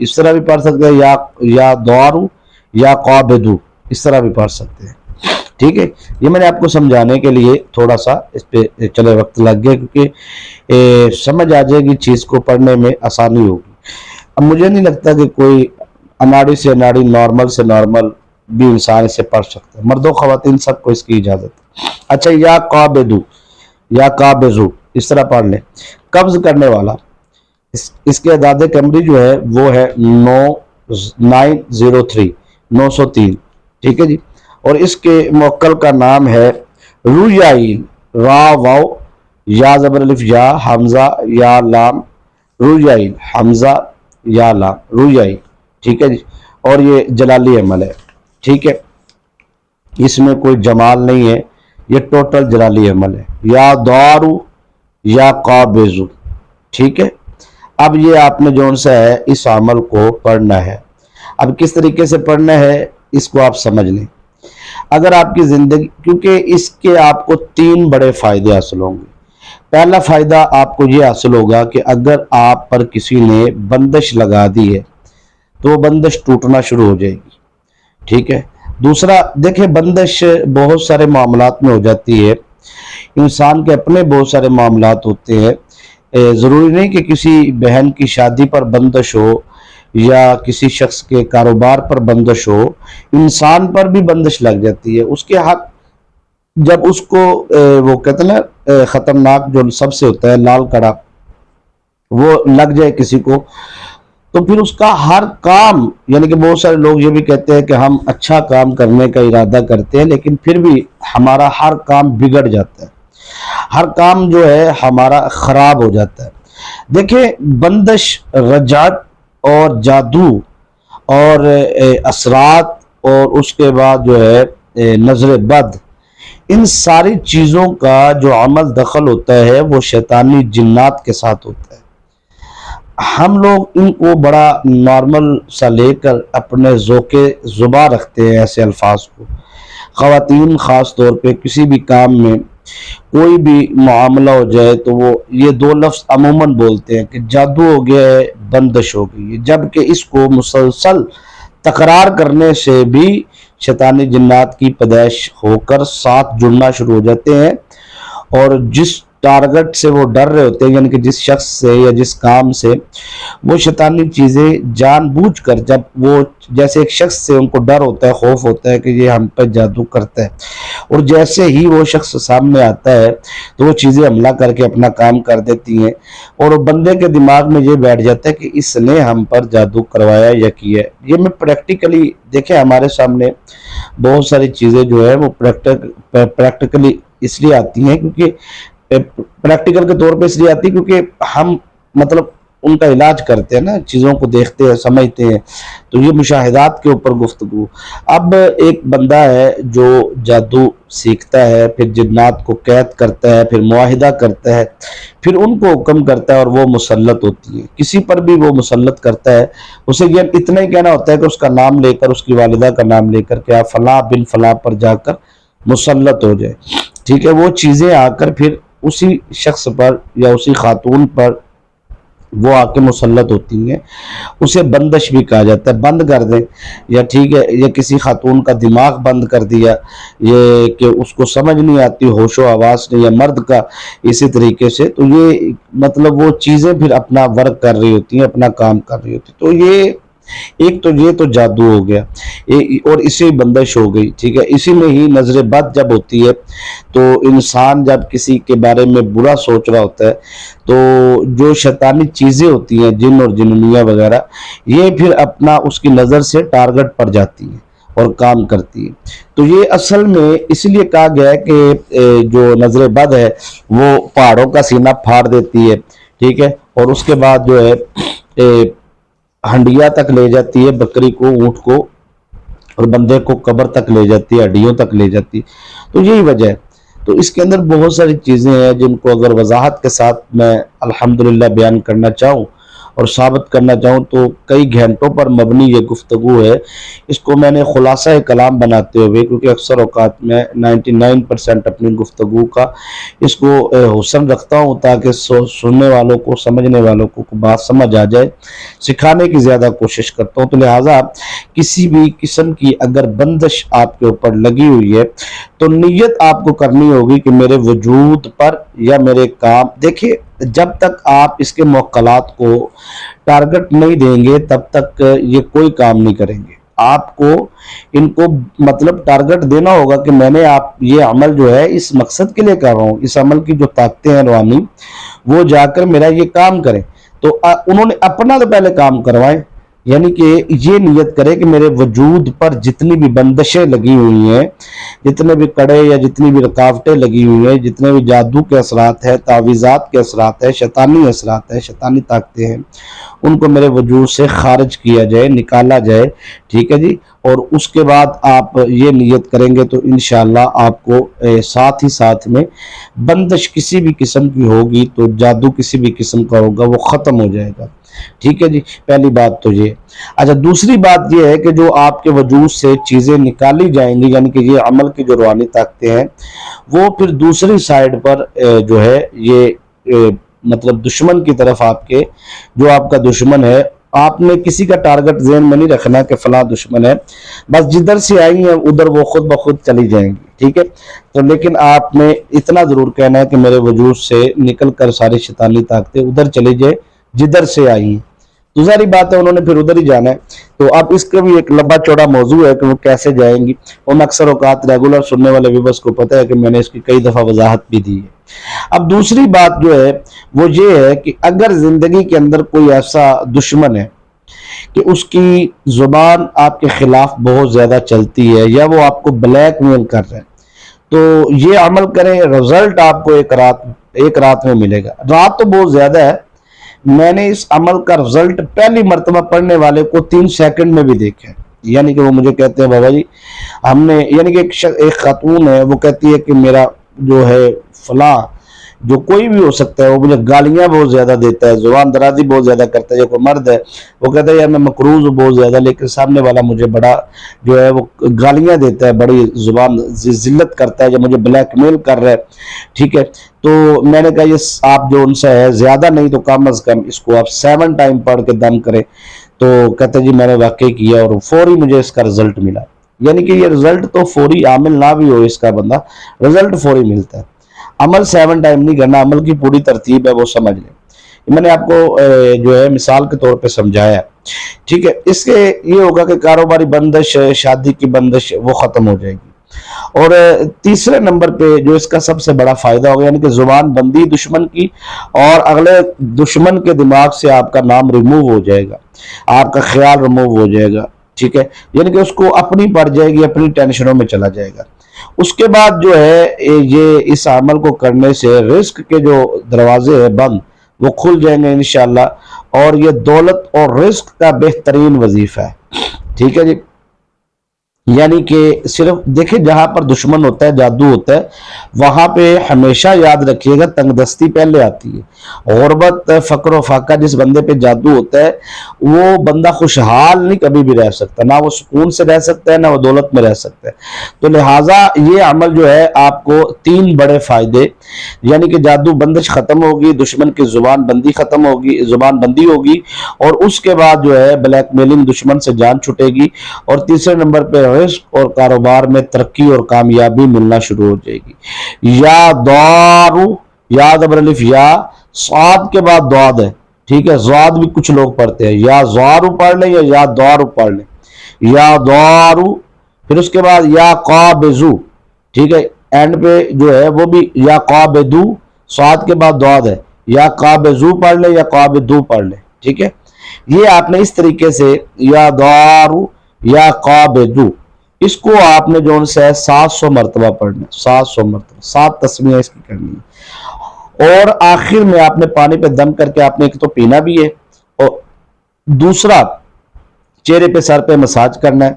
اس طرح بھی پڑھ سکتے ہیں، یا دوارو یا قابدو، اس طرح بھی پڑھ سکتے ہیں، ٹھیک ہے۔ یہ میں نے آپ کو سمجھانے کے لیے تھوڑا سا اس پہ چلے وقت لگ گیا، کیونکہ سمجھ آ جائے گی چیز کو، پڑھنے میں آسانی ہوگی۔ اب مجھے نہیں لگتا کہ کوئی اناڑی سے اناڑی، نارمل سے نارمل بھی انسان اسے پڑھ سکتا ہے، مرد و خواتین سب کو اس کی اجازت ہے۔ اچھا، یا قابدو یا قابضو، اس طرح پڑھ لیں۔ قبض کرنے والا، اس کے اعداد قمری جو ہے وہ ہے 903، 903، ٹھیک ہے جی۔ اور اس کے موکل کا نام ہے رویائیل، را واو یا زبر الف یا حمزہ یا لام، رویائیل، حمزہ یا لام، رویائیل، ٹھیک ہے جی۔ اور یہ جلالی عمل ہے، ٹھیک ہے، اس میں کوئی جمال نہیں ہے، یہ ٹوٹل جلالی عمل ہے۔ یا دارو یا قابضو، ٹھیک ہے۔ اب یہ آپ نے جون سا ہے اس عمل کو پڑھنا ہے۔ اب کس طریقے سے پڑھنا ہے اس کو آپ سمجھ لیں۔ اگر آپ کی زندگی، کیونکہ اس کے آپ کو 3 بڑے فائدے حاصل ہوں گے۔ پہلا فائدہ آپ کو یہ حاصل ہوگا کہ اگر آپ پر کسی نے بندش لگا دی ہے تو وہ بندش ٹوٹنا شروع ہو جائے گی، ٹھیک ہے۔ دوسرا، دیکھیں بندش بہت سارے معاملات میں ہو جاتی ہے، انسان کے اپنے بہت سارے معاملات ہوتے ہیں، ضروری نہیں کہ کسی بہن کی شادی پر بندش ہو یا کسی شخص کے کاروبار پر بندش ہو، انسان پر بھی بندش لگ جاتی ہے۔ اس کے حق جب اس کو وہ کہتے ہیں نا خطرناک جو سب سے ہوتا ہے لال کڑا، وہ لگ جائے کسی کو، تو پھر اس کا ہر کام، یعنی کہ بہت سارے لوگ یہ بھی کہتے ہیں کہ ہم اچھا کام کرنے کا ارادہ کرتے ہیں لیکن پھر بھی ہمارا ہر کام بگڑ جاتا ہے، ہر کام جو ہے ہمارا خراب ہو جاتا ہے۔ دیکھیں بندش، رجعت اور جادو اور اثرات اور اس کے بعد جو ہے نظر بد، ان ساری چیزوں کا جو عمل دخل ہوتا ہے وہ شیطانی جنات کے ساتھ ہوتا ہے۔ ہم لوگ ان کو بڑا نارمل سا لے کر اپنے ذوق زباں رکھتے ہیں ایسے الفاظ کو۔ خواتین خاص طور پہ کسی بھی کام میں کوئی بھی معاملہ ہو جائے تو وہ یہ 2 لفظ عموماً بولتے ہیں کہ جادو ہو گیا ہے، بندش ہو گئی ہے، جبکہ اس کو مسلسل تکرار کرنے سے بھی شیطانی جنات کی پیدائش ہو کر ساتھ جڑنا شروع ہو جاتے ہیں، اور جس ٹارگٹ سے وہ ڈر رہے ہوتے ہیں، یعنی کہ جس شخص سے یا جس کام سے، وہ شیطانی چیزیں جان بوجھ کر، جب وہ جیسے ایک شخص سے ان کو ڈر ہوتا ہے، خوف ہوتا ہے کہ یہ ہم پہ جادو کرتا ہے، اور جیسے ہی وہ شخص سامنے آتا ہے تو وہ چیزیں حملہ کر کے اپنا کام کر دیتی ہیں، اور بندے کے دماغ میں یہ بیٹھ جاتا ہے کہ اس نے ہم پر جادو کروایا یا کیا ہے۔ یہ میں پریکٹیکلی دیکھیں ہمارے سامنے بہت ساری چیزیں جو ہے وہ پریکٹیکلی اس لیے آتی ہیں، کیونکہ پریکٹیکل کے طور پہ اس لیے آتی کیونکہ ہم مطلب ان کا علاج کرتے ہیں نا، چیزوں کو دیکھتے ہیں، سمجھتے ہیں، تو یہ مشاہدات کے اوپر گفتگو۔ اب ایک بندہ ہے جو جادو سیکھتا ہے، پھر جنات کو قید کرتا ہے، پھر معاہدہ کرتا ہے، پھر ان کو حکم کرتا ہے اور وہ مسلط ہوتی ہے۔ کسی پر بھی وہ مسلط کرتا ہے، اسے یہ اتنا ہی کہنا ہوتا ہے کہ اس کا نام لے کر، اس کی والدہ کا نام لے کر کہ آپ فلاں بن فلاں پر جا کر مسلط ہو جائے، ٹھیک ہے۔ وہ چیزیں آ کر پھر اسی شخص پر یا اسی خاتون پر وہ آ کے مسلط ہوتی ہیں، اسے بندش بھی کہا جاتا ہے۔ بند کر دیں، یا ٹھیک ہے، یا کسی خاتون کا دماغ بند کر دیا، یہ کہ اس کو سمجھ نہیں آتی، ہوش و حواس نہیں، یا مرد کا اسی طریقے سے، تو یہ مطلب وہ چیزیں پھر اپنا ورک کر رہی ہوتی ہیں، اپنا کام کر رہی ہوتی ہیں۔ تو یہ ایک تو یہ تو جادو ہو گیا، اور اسی بندش ہو گئی، ٹھیک ہے۔ اسی میں ہی نظر بد جب ہوتی ہے تو انسان جب کسی کے بارے میں برا سوچ رہا ہوتا ہے تو جو شیطانی چیزیں ہوتی ہیں، جن اور جنونیہ وغیرہ، یہ پھر اپنا اس کی نظر سے ٹارگٹ پر جاتی ہیں اور کام کرتی ہے۔ تو یہ اصل میں اس لیے کہا گیا ہے کہ جو نظر بد ہے وہ پہاڑوں کا سینہ پھاڑ دیتی ہے، ٹھیک ہے، اور اس کے بعد جو ہے ہنڈیا تک لے جاتی ہے، بکری کو، اونٹ کو، اور بندے کو قبر تک لے جاتی ہے، ہڈیوں تک لے جاتی ہے۔ تو یہی وجہ ہے۔ تو اس کے اندر بہت ساری چیزیں ہیں جن کو اگر وضاحت کے ساتھ میں الحمدللہ بیان کرنا چاہوں، اور ثابت کرنا چاہوں تو کئی گھنٹوں پر مبنی یہ گفتگو ہے. اس کو میں نے خلاصہ کلام بناتے ہوئے، کیونکہ اکثر اوقات میں 99% اپنی گفتگو کا اس کو حسن رکھتا ہوں تاکہ سننے والوں کو، سمجھنے والوں کو بات سمجھ آ جائے، سکھانے کی زیادہ کوشش کرتا ہوں. تو لہٰذا کسی بھی قسم کی اگر بندش آپ کے اوپر لگی ہوئی ہے تو نیت آپ کو کرنی ہوگی کہ میرے وجود پر یا میرے کام، دیکھیں جب تک آپ اس کے موکلات کو ٹارگٹ نہیں دیں گے تب تک یہ کوئی کام نہیں کریں گے. آپ کو ان کو مطلب ٹارگٹ دینا ہوگا کہ میں نے آپ یہ عمل جو ہے اس مقصد کے لیے کر رہا ہوں، اس عمل کی جو طاقتیں ہیں روحانی وہ جا کر میرا یہ کام کریں. تو انہوں نے اپنا تو پہلے کام کروائیں، یعنی کہ یہ نیت کرے کہ میرے وجود پر جتنی بھی بندشیں لگی ہوئی ہیں، جتنے بھی کڑے یا جتنی بھی رکاوٹیں لگی ہوئی ہیں، جتنے بھی جادو کے اثرات ہیں، تعویذات کے اثرات ہیں، شیطانی اثرات ہیں، شیطانی طاقتیں ہیں، ان کو میرے وجود سے خارج کیا جائے، نکالا جائے. ٹھیک ہے جی. اور اس کے بعد آپ یہ نیت کریں گے تو انشاءاللہ آپ کو ساتھ ہی ساتھ میں بندش کسی بھی قسم کی ہوگی تو جادو کسی بھی قسم کا ہوگا وہ ختم ہو جائے گا. ٹھیک ہے جی. پہلی بات تو یہ. اچھا، دوسری بات یہ ہے کہ جو آپ کے وجود سے چیزیں نکالی جائیں گی، یعنی کہ یہ عمل کی جو روحانی طاقتیں ہیں وہ پھر دوسری سائڈ پر جو ہے یہ مطلب دشمن کی طرف، آپ کے جو آپ کا دشمن ہے، آپ نے کسی کا ٹارگٹ ذہن میں نہیں رکھنا کہ فلاں دشمن ہے، بس جدھر سے آئی ہیں ادھر وہ خود بخود چلی جائیں گی. ٹھیک ہے. تو لیکن آپ نے اتنا ضرور کہنا ہے کہ میرے وجود سے نکل کر ساری شیطانی طاقتیں ادھر چلی جائے جدھر سے آئی ہیں. تو ظاہری بات ہے انہوں نے پھر ادھر ہی جانا ہے. تو اب اس کا بھی ایک لمبا چوڑا موضوع ہے کہ وہ کیسے جائیں گی. ان اکثر اوقات ریگولر سننے والے ویورز کو پتہ ہے کہ میں نے اس کی کئی دفعہ وضاحت بھی دی ہے. اب دوسری بات جو ہے وہ یہ ہے کہ اگر زندگی کے اندر کوئی ایسا دشمن ہے کہ اس کی زبان آپ کے خلاف بہت زیادہ چلتی ہے یا وہ آپ کو بلیک میل کر رہے ہیں، تو یہ عمل کریں، رزلٹ آپ کو ایک رات میں ملے گا. رات تو بہت زیادہ ہے، میں نے اس عمل کا رزلٹ پہلی مرتبہ پڑھنے والے کو 3 سیکنڈ میں بھی دیکھا ہے. یعنی کہ وہ مجھے کہتے ہیں بابا جی ہم نے، یعنی کہ ایک خاتون ہے وہ کہتی ہے کہ میرا جو ہے فلاں، جو کوئی بھی ہو سکتا ہے، وہ مجھے گالیاں بہت زیادہ دیتا ہے، زبان درازی بہت زیادہ کرتا ہے. یا کوئی مرد ہے وہ کہتا ہے یار میں مقروض ہوں بہت زیادہ، لیکن سامنے والا مجھے بڑا جو ہے وہ گالیاں دیتا ہے، بڑی زبان ذلت کرتا ہے، یا مجھے بلیک میل کر رہا ہے. ٹھیک ہے. تو میں نے کہا یہ آپ جو ان سے ہے زیادہ نہیں تو کم از کم اس کو آپ 7 ٹائم پڑھ کے دم کریں. تو کہتے جی میں نے واقعی کیا اور فوری مجھے اس کا رزلٹ ملا. یعنی کہ یہ رزلٹ تو فوری عامل نہ بھی ہو اس کا بندہ، رزلٹ فوری ملتا ہے. عمل 7 ٹائم نہیں کرنا، عمل کی پوری ترتیب ہے وہ سمجھ لیں. میں نے آپ کو جو ہے مثال کے طور پہ سمجھایا. ٹھیک ہے. اس کے یہ ہوگا کہ کاروباری بندش، شادی کی بندش وہ ختم ہو جائے گی. اور تیسرے نمبر پہ جو اس کا سب سے بڑا فائدہ ہوگا، یعنی کہ زبان بندی دشمن کی، اور اگلے دشمن کے دماغ سے آپ کا نام ریموو ہو جائے گا، آپ کا خیال ریموو ہو جائے گا. ٹھیک ہے. یعنی کہ اس کو اپنی پڑ جائے گی، اپنی ٹینشنوں میں چلا جائے گا. اس کے بعد جو ہے یہ اس عمل کو کرنے سے رزق کے جو دروازے ہیں بند وہ کھل جائیں گے انشاءاللہ. اور یہ دولت اور رزق کا بہترین وظیفہ ہے. ٹھیک ہے جی. یعنی کہ صرف دیکھیں جہاں پر دشمن ہوتا ہے، جادو ہوتا ہے، وہاں پہ ہمیشہ یاد رکھیے گا تنگ دستی پہلے آتی ہے. غربت، فقر و فاقہ جس بندے پہ جادو ہوتا ہے وہ بندہ خوشحال نہیں کبھی بھی رہ سکتا، نہ وہ سکون سے رہ سکتا ہے نہ وہ دولت میں رہ سکتا ہے. تو لہٰذا یہ عمل جو ہے آپ کو 3 بڑے فائدے، یعنی کہ جادو بندش ختم ہوگی، دشمن کی زبان بندی ختم ہوگی، زبان بندی ہوگی، اور اس کے بعد جو ہے بلیک میلنگ دشمن سے جان چھٹے گی، اور تیسرے نمبر پہ رزق اور کاروبار میں ترقی اور کامیابی ملنا شروع ہو جائے گی. یا دارو، یاد ابر الف یا، صاد کے بعد دعاد ہے. ٹھیک ہے. زواد بھی کچھ لوگ پڑھتے ہیں، یا زوارو پڑھ لیں یا دارو پڑھ لیں. یا دارو، پھر اس کے بعد یا قابضو. ٹھیک ہے. اینڈ پہ جو ہے وہ بھی یا قابدو، صاد کے بعد دعاد ہے، یا قابضو پڑھ لیں یا قابدو پڑھ لیں. ٹھیک ہے. یہ آپ نے اس طریقے سے یا دارو یا قابدو، اس کو آپ نے جو ان سے 700 مرتبہ پڑھنا ہے، 700 مرتبہ، 7 تسمیہ اس کی کرنی ہے. اور آخر میں آپ نے پانی پہ دم کر کے آپ نے ایک تو پینا بھی ہے، اور دوسرا چہرے پہ سر پہ مساج کرنا ہے.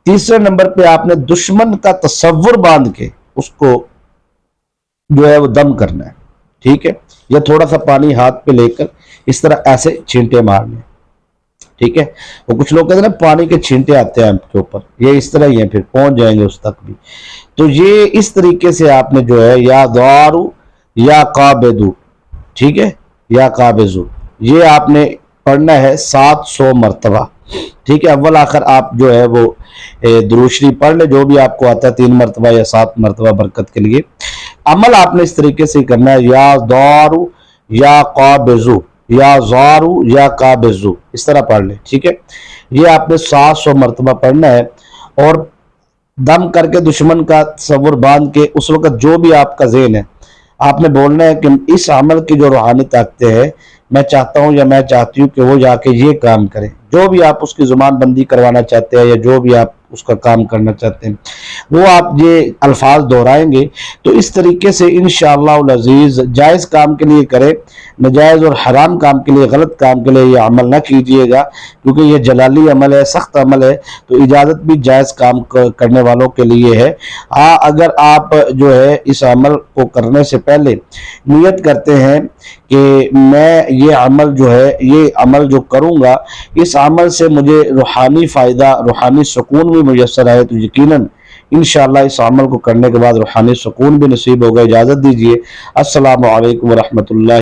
تیسرے نمبر پہ آپ نے دشمن کا تصور باندھ کے اس کو جو ہے وہ دم کرنا ہے. ٹھیک ہے. یا تھوڑا سا پانی ہاتھ پہ لے کر اس طرح ایسے چھینٹے مارنے، ٹھیک ہے. وہ کچھ لوگ کہتے ہیں نا پانی کے چھینٹے آتے ہیں ہم کے اوپر، یہ اس طرح ہی ہیں، پھر پہنچ جائیں گے اس تک بھی. تو یہ اس طریقے سے آپ نے جو ہے یا دارو یا قابضو، ٹھیک ہے، یا قابضو، یہ آپ نے پڑھنا ہے 700 مرتبہ، ٹھیک ہے. اول آخر آپ جو ہے وہ درود شریف پڑھ لے، جو بھی آپ کو آتا ہے 3 مرتبہ یا 7 مرتبہ برکت کے لیے. عمل آپ نے اس طریقے سے کرنا ہے، یا دارو یا قابضو، یا زارو یا قابضو، اس طرح پڑھ لیں، ٹھیک ہے. یہ آپ نے 700 مرتبہ پڑھنا ہے، اور دم کر کے دشمن کا تصور باندھ کے اس وقت جو بھی آپ کا ذہن ہے آپ نے بولنا ہے کہ اس عمل کی جو روحانی طاقتیں ہیں، میں چاہتا ہوں یا میں چاہتی ہوں کہ وہ جا کے یہ کام کریں. جو بھی آپ اس کی زبان بندی کروانا چاہتے ہیں یا جو بھی آپ اس کا کام کرنا چاہتے ہیں، وہ آپ یہ الفاظ دہرائیں گے. تو اس طریقے سے انشاءاللہ العزیز جائز کام کے لیے کریں، ناجائز اور حرام کام کے لیے، غلط کام کے لیے یہ عمل نہ کیجیے گا، کیونکہ یہ جلالی عمل ہے، سخت عمل ہے. تو اجازت بھی جائز کام کرنے والوں کے لیے ہے. اگر آپ جو ہے اس عمل کو کرنے سے پہلے نیت کرتے ہیں کہ میں یہ عمل جو ہے، یہ عمل جو کروں گا، اس عمل سے مجھے روحانی فائدہ، روحانی سکون بھی میسر آئے، تو یقیناً انشاءاللہ اس عمل کو کرنے کے بعد روحانی سکون بھی نصیب ہوگا. اجازت دیجیے. السلام علیکم ورحمۃ اللہ.